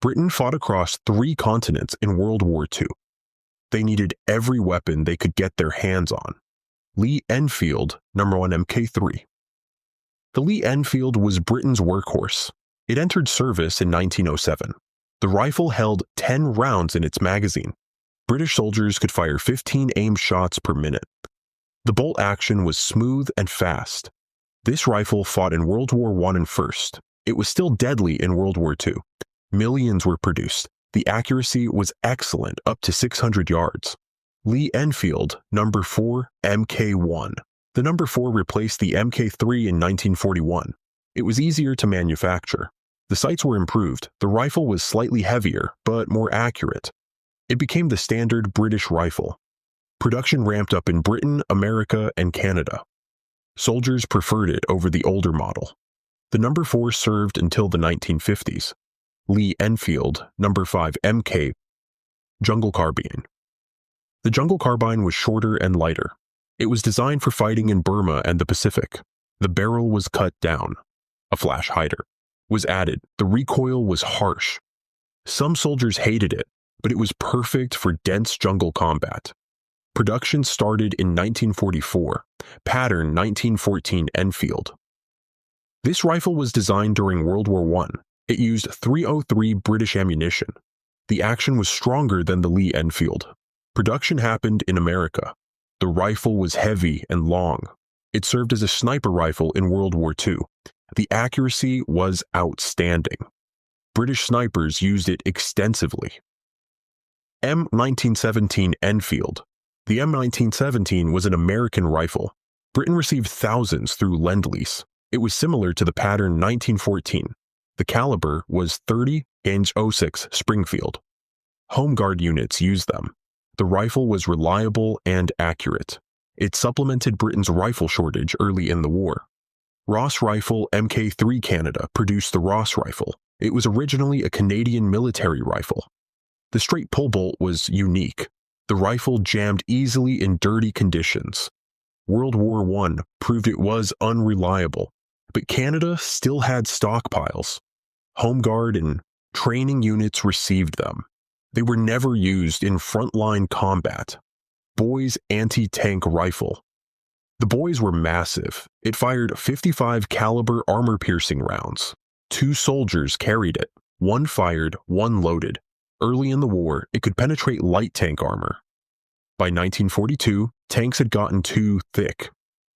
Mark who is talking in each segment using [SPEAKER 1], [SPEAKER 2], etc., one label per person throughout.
[SPEAKER 1] Britain fought across 3 continents in World War II. They needed every weapon they could get their hands on. Lee-Enfield No. 1 Mk3. The Lee-Enfield was Britain's workhorse. It entered service in 1907. The rifle held 10 rounds in its magazine. British soldiers could fire 15 aim shots per minute. The bolt action was smooth and fast. This rifle fought in World War I and First. It was still deadly in World War II. Millions were produced. The accuracy was excellent, up to 600 yards. Lee-Enfield No. 4 Mk1. The No. 4 replaced the Mk3 in 1941. It was easier to manufacture. The sights were improved. The rifle was slightly heavier, but more accurate. It became the standard British rifle. Production ramped up in Britain, America, and Canada. Soldiers preferred it over the older model. The No. 4 served until the 1950s. Lee-Enfield No. 5 Mk. Jungle Carbine. The Jungle Carbine was shorter and lighter. It was designed for fighting in Burma and the Pacific. The barrel was cut down. A flash hider was added. The recoil was harsh. Some soldiers hated it, but it was perfect for dense jungle combat. Production started in 1944, pattern 1914 Enfield. This rifle was designed during World War I. It used .303 British ammunition. The action was stronger than the Lee-Enfield. Production happened in America. The rifle was heavy and long. It served as a sniper rifle in World War II. The accuracy was outstanding. British snipers used it extensively. M1917 Enfield. The M1917 was an American rifle. Britain received thousands through Lend-Lease. It was similar to the pattern 1914. The caliber was 30-06 Springfield. Home Guard units used them. The rifle was reliable and accurate. It supplemented Britain's rifle shortage early in the war. Ross Rifle Mk3 Canada produced the Ross rifle. It was originally a Canadian military rifle. The straight pull bolt was unique. The rifle jammed easily in dirty conditions. World War I proved it was unreliable, but Canada still had stockpiles. Home Guard and training units received them. They were never used in frontline combat. Boys anti-tank rifle. The Boys were massive. It fired 55 caliber armor-piercing rounds. 2 soldiers carried it. 1 fired, 1 loaded. Early in the war, it could penetrate light tank armor. By 1942, tanks had gotten too thick.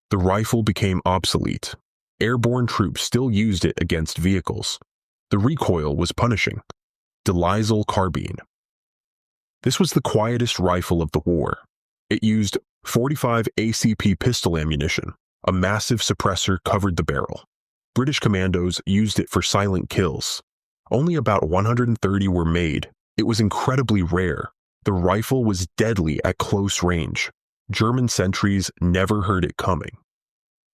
[SPEAKER 1] The rifle became obsolete. Airborne troops still used it against vehicles. The recoil was punishing. Lisle Carbine. This was the quietest rifle of the war. It used 45 ACP pistol ammunition. A massive suppressor covered the barrel. British commandos used it for silent kills. Only about 130 were made. It was incredibly rare. The rifle was deadly at close range. German sentries never heard it coming.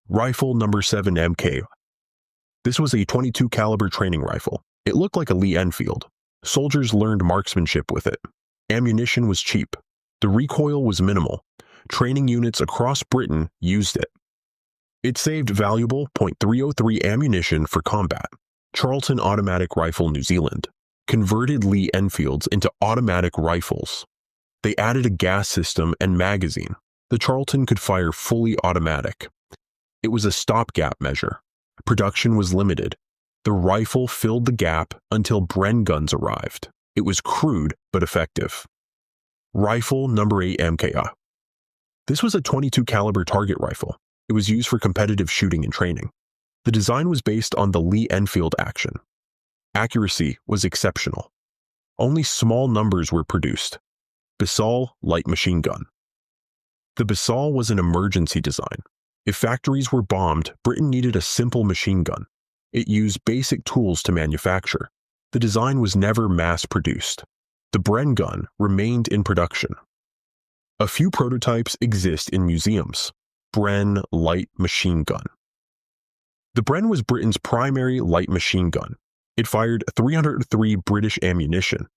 [SPEAKER 1] Rifle No. 7 Mk. This was a .22 caliber training rifle. It looked like a Lee-Enfield. Soldiers learned marksmanship with it. Ammunition was cheap. The recoil was minimal. Training units across Britain used it. It saved valuable .303 ammunition for combat. Charlton Automatic Rifle, New Zealand, converted Lee-Enfields into automatic rifles. They added a gas system and magazine. The Charlton could fire fully automatic. It was a stopgap measure. Production was limited. The rifle filled the gap until Bren guns arrived. It was crude but effective. Rifle No. 8 Mk. This was a .22 caliber target rifle. It was used for competitive shooting and training. The design was based on the Lee-Enfield action. Accuracy was exceptional. Only small numbers were produced. Lisle light machine gun. The Lisle was an emergency design. If factories were bombed, Britain needed a simple machine gun. It used basic tools to manufacture. The design was never mass-produced. The Bren gun remained in production. A few prototypes exist in museums. Bren light machine gun. The Bren was Britain's primary light machine gun. It fired 303 British ammunition.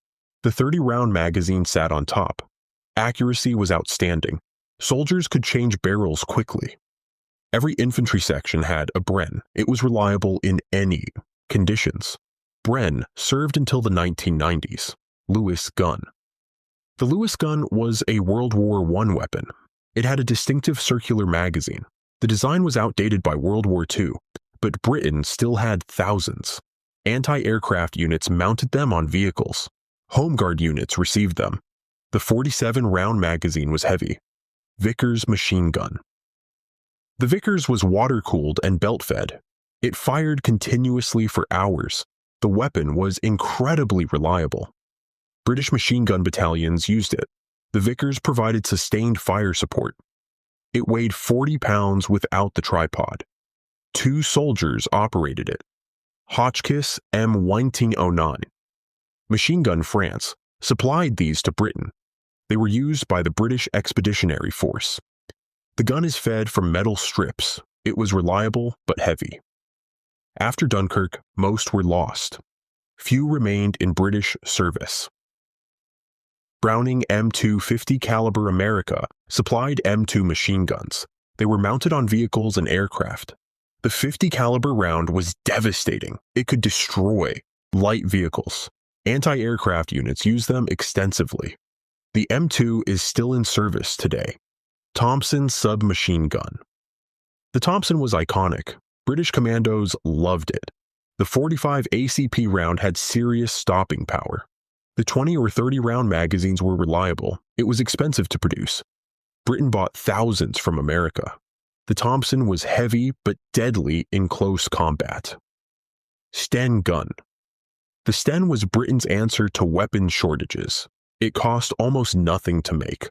[SPEAKER 1] The 30-round magazine sat on top. Accuracy was outstanding. Soldiers could change barrels quickly. Every infantry section had a Bren. It was reliable in any conditions. Bren served until the 1990s. Lewis gun. The Lewis gun was a World War I weapon. It had a distinctive circular magazine. The design was outdated by World War II, but Britain still had thousands. Anti-aircraft units mounted them on vehicles. Home Guard units received them. The 47-round magazine was heavy. Vickers machine gun. The Vickers was water-cooled and belt-fed. It fired continuously for hours. The weapon was incredibly reliable. British machine gun battalions used it. The Vickers provided sustained fire support. It weighed 40 pounds without the tripod. 2 soldiers operated it. Hotchkiss M1 Machine Gun France supplied these to Britain. They were used by the British Expeditionary Force. The gun is fed from metal strips. It was reliable but heavy. After Dunkirk, most were lost. Few remained in British service. Browning M2 50 caliber America supplied M2 machine guns. They were mounted on vehicles and aircraft. The 50 caliber round was devastating. It could destroy light vehicles. Anti-aircraft units used them extensively. The M2 is still in service today. Thompson submachine gun. The Thompson was iconic. British commandos loved it. The 45 ACP round had serious stopping power. The 20 or 30 round magazines were reliable. It was expensive to produce. Britain bought thousands from America. The Thompson was heavy but deadly in close combat. Sten gun. The Sten was Britain's answer to weapon shortages. It cost almost nothing to make.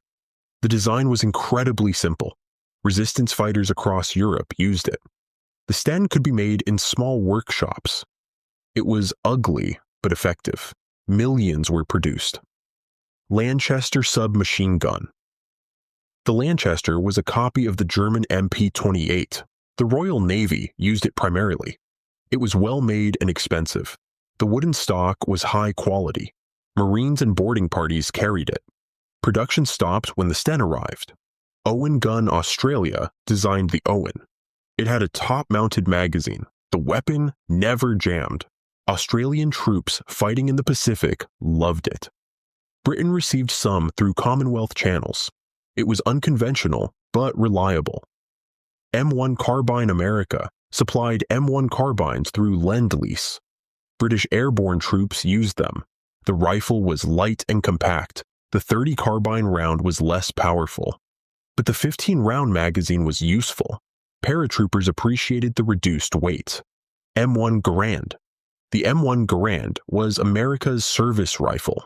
[SPEAKER 1] The design was incredibly simple. Resistance fighters across Europe used it. The Sten could be made in small workshops. It was ugly but effective. Millions were produced. Lanchester submachine gun. The Lanchester was a copy of the German MP-28. The Royal Navy used it primarily. It was well made and expensive. The wooden stock was high quality. Marines and boarding parties carried it. Production stopped when the Sten arrived. Owen Gun Australia designed the Owen. It had a top-mounted magazine. The weapon never jammed. Australian troops fighting in the Pacific loved it. Britain received some through Commonwealth channels. It was unconventional, but reliable. M1 Carbine America supplied M1 carbines through Lend-Lease. British airborne troops used them. The rifle was light and compact. The 30 carbine round was less powerful. But the 15-round magazine was useful. Paratroopers appreciated the reduced weight. M1 Garand. The M1 Garand was America's service rifle.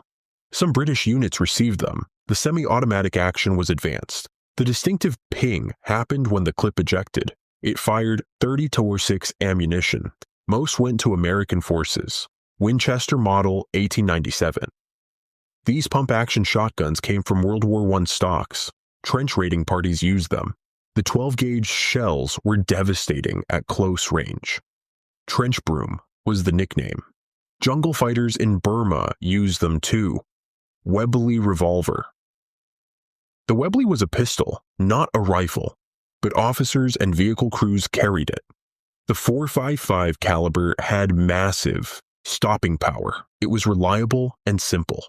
[SPEAKER 1] Some British units received them. The semi-automatic action was advanced. The distinctive ping happened when the clip ejected. It fired 30-6 ammunition. Most went to American forces. Winchester Model 1897. These pump-action shotguns came from World War I stocks. Trench raiding parties used them. The 12-gauge shells were devastating at close range. Trench broom was the nickname. Jungle fighters in Burma used them too. Webley revolver. The Webley was a pistol, not a rifle, but officers and vehicle crews carried it. The .455 caliber had massive stopping power. It was reliable and simple.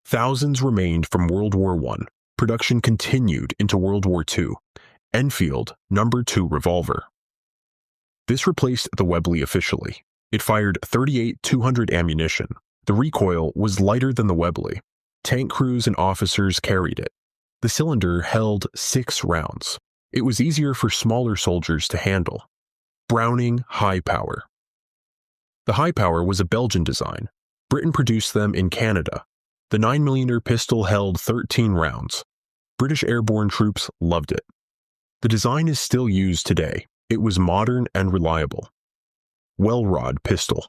[SPEAKER 1] Thousands remained from World War I. Production continued into World War II. Enfield No. 2 revolver. This replaced the Webley officially. It fired 38-200 ammunition. The recoil was lighter than the Webley. Tank crews and officers carried it. The cylinder held 6 rounds. It was easier for smaller soldiers to handle. Browning high power. The high power was a Belgian design. Britain produced them in Canada. The 9mm pistol held 13 rounds. British airborne troops loved it. The design is still used today. It was modern and reliable. Well-rod pistol.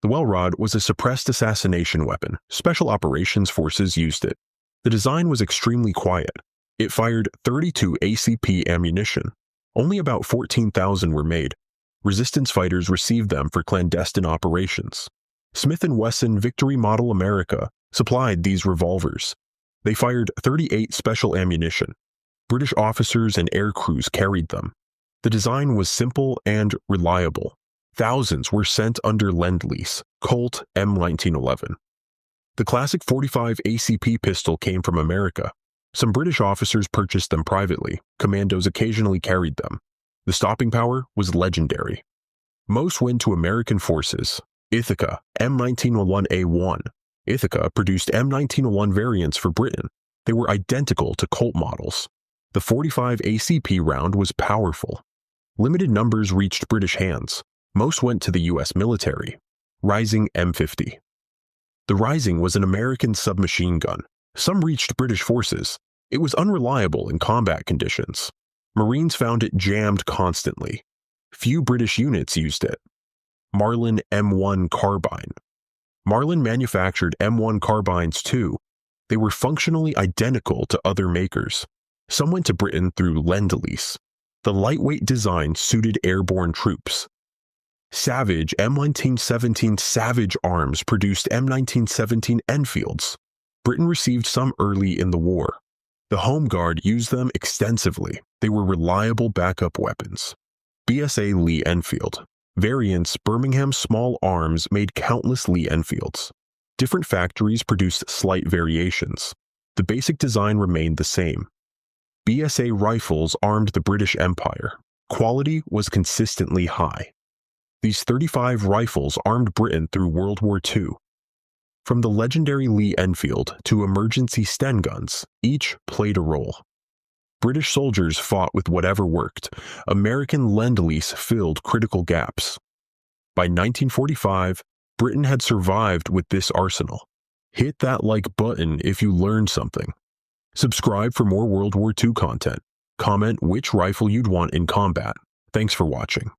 [SPEAKER 1] The well-rod was a suppressed assassination weapon. Special operations forces used it. The design was extremely quiet. It fired 32 ACP ammunition. Only about 14,000 were made. Resistance fighters received them for clandestine operations. Smith & Wesson Victory Model America supplied these revolvers. They fired 38 special ammunition. British officers and air crews carried them. The design was simple and reliable. Thousands were sent under Lend-Lease, Colt M1911. The classic .45 ACP pistol came from America. Some British officers purchased them privately. Commandos occasionally carried them. The stopping power was legendary. Most went to American forces. Ithaca M1901A1. Ithaca produced M1901 variants for Britain. They were identical to Colt models. The .45 ACP round was powerful. Limited numbers reached British hands. Most went to the U.S. military. Rising M50. The Rising was an American submachine gun. Some reached British forces. It was unreliable in combat conditions. Marines found it jammed constantly. Few British units used it. Marlin M1 Carbine. Marlin manufactured M1 carbines too. They were functionally identical to other makers. Some went to Britain through Lend-Lease. The lightweight design suited airborne troops. Savage M1917 Savage Arms produced M1917 Enfields. Britain received some early in the war. The Home Guard used them extensively. They were reliable backup weapons. BSA Lee-Enfield. Variants Birmingham Small Arms made countless Lee-Enfields. Different factories produced slight variations. The basic design remained the same. BSA rifles armed the British Empire. Quality was consistently high. These 35 rifles armed Britain through World War II. From the legendary Lee-Enfield to emergency Sten guns, each played a role. British soldiers fought with whatever worked. American Lend-Lease filled critical gaps. By 1945, Britain had survived with this arsenal. Hit that like button if you learned something. Subscribe for more World War II content. Comment which rifle you'd want in combat. Thanks for watching.